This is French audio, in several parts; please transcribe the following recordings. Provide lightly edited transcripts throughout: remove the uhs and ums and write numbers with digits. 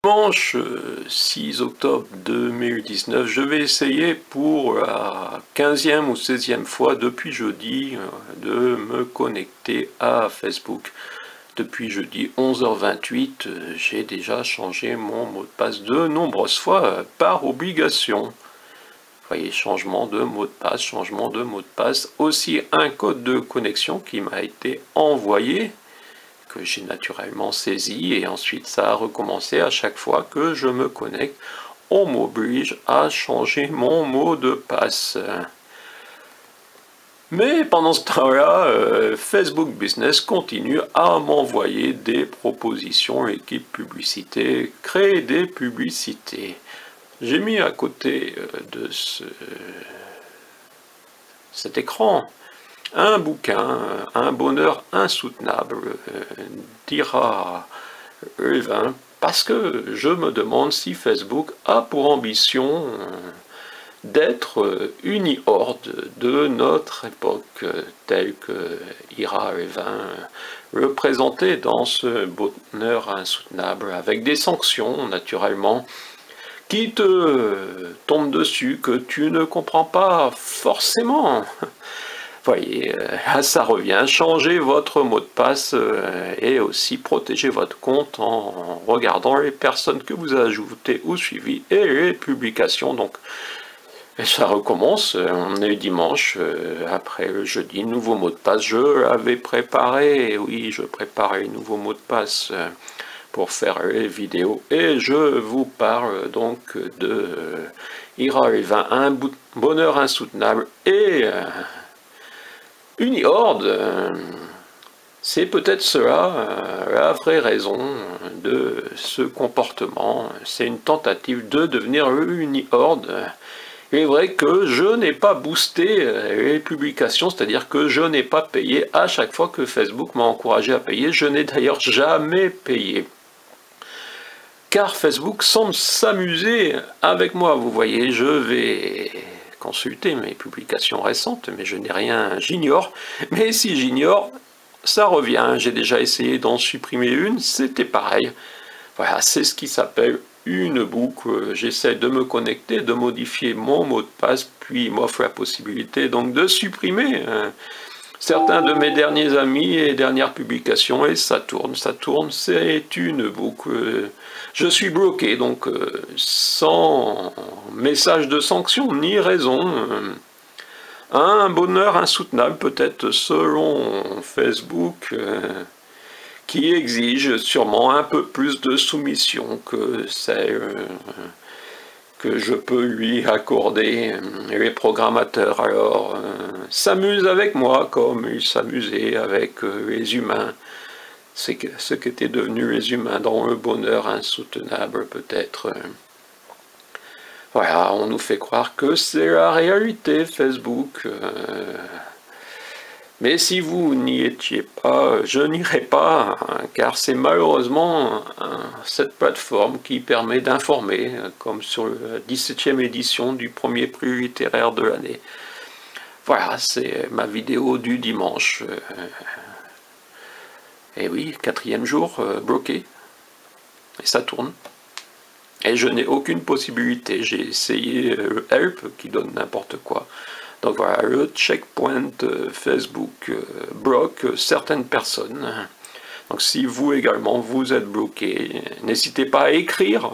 Dimanche 6 octobre 2019, je vais essayer pour la 15e ou 16e fois depuis jeudi de me connecter à Facebook. Depuis jeudi 11h28, j'ai déjà changé mon mot de passe de nombreuses fois par obligation. Vous voyez, changement de mot de passe, changement de mot de passe. Aussi un code de connexion qui m'a été envoyé, que j'ai naturellement saisi, et ensuite ça a recommencé à chaque fois que je me connecte. On m'oblige à changer mon mot de passe. Mais pendant ce temps-là, Facebook Business continue à m'envoyer des propositions, équipe publicité, créer des publicités. J'ai mis à côté de cet écran un bouquin, Un bonheur insoutenable, d'Ira Levin, parce que je me demande si Facebook a pour ambition d'être uni-horde de notre époque, tel que Ira Levin le présentait dans ce bonheur insoutenable, avec des sanctions naturellement, qui te tombent dessus, que tu ne comprends pas forcément. Voyez, ça revient, changez votre mot de passe et aussi protéger votre compte en regardant les personnes que vous ajoutez ou suivies et les publications. Donc, ça recommence, on est dimanche, après le jeudi, nouveau mot de passe, je l'avais préparé, oui, je préparais le nouveau mot de passe pour faire les vidéos, et je vous parle donc de Ira Levin, Un bonheur insoutenable, et uni-horde, c'est peut-être cela, la vraie raison de ce comportement, c'est une tentative de devenir uni-horde. Il est vrai que je n'ai pas boosté les publications, c'est-à-dire que je n'ai pas payé à chaque fois que Facebook m'a encouragé à payer. Je n'ai d'ailleurs jamais payé. Car Facebook semble s'amuser avec moi. Vous voyez, je vais consulter mes publications récentes, mais je n'ai rien, j'ignore. Mais si j'ignore, ça revient. J'ai déjà essayé d'en supprimer une, c'était pareil. Voilà, c'est ce qui s'appelle une boucle. J'essaie de me connecter, de modifier mon mot de passe, puis il m'offre la possibilité donc de supprimer certains de mes derniers amis et dernières publications, et ça tourne, c'est une boucle. Je suis bloqué, donc sans message de sanction ni raison. Un bonheur insoutenable peut-être selon Facebook, qui exige sûrement un peu plus de soumission que celle que je peux lui accorder. Les programmateurs alors s'amusent avec moi comme ils s'amusaient avec les humains. C'est ce qu'étaient devenus les humains dans le bonheur insoutenable peut-être. Voilà, on nous fait croire que c'est la réalité Facebook. Mais si vous n'y étiez pas, je n'irai pas, car c'est malheureusement cette plateforme qui permet d'informer, comme sur la 17e édition du premier prix littéraire de l'année. Voilà, c'est ma vidéo du dimanche. Et oui, 4e jour, bloqué. Et ça tourne. Et je n'ai aucune possibilité. J'ai essayé le help qui donne n'importe quoi. Donc voilà, le checkpoint Facebook bloque certaines personnes. Donc si vous également vous êtes bloqué, n'hésitez pas à écrire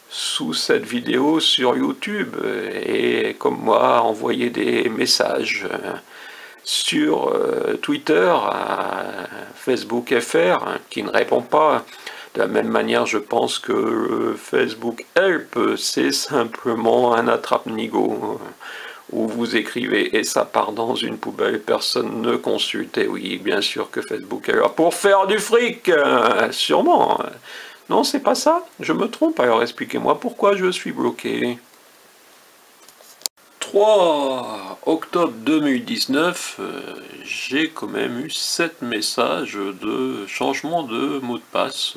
sous cette vidéo sur YouTube et comme moi envoyer des messages sur Twitter à Facebook FR qui ne répond pas. De la même manière, je pense que le Facebook Help, c'est simplement un attrape-nigo où vous écrivez et ça part dans une poubelle, personne ne consulte. Et oui, bien sûr que Facebook est là pour faire du fric, sûrement. Non, c'est pas ça, je me trompe, alors expliquez-moi pourquoi je suis bloqué. 3 octobre 2019, j'ai quand même eu 7 messages de changement de mot de passe.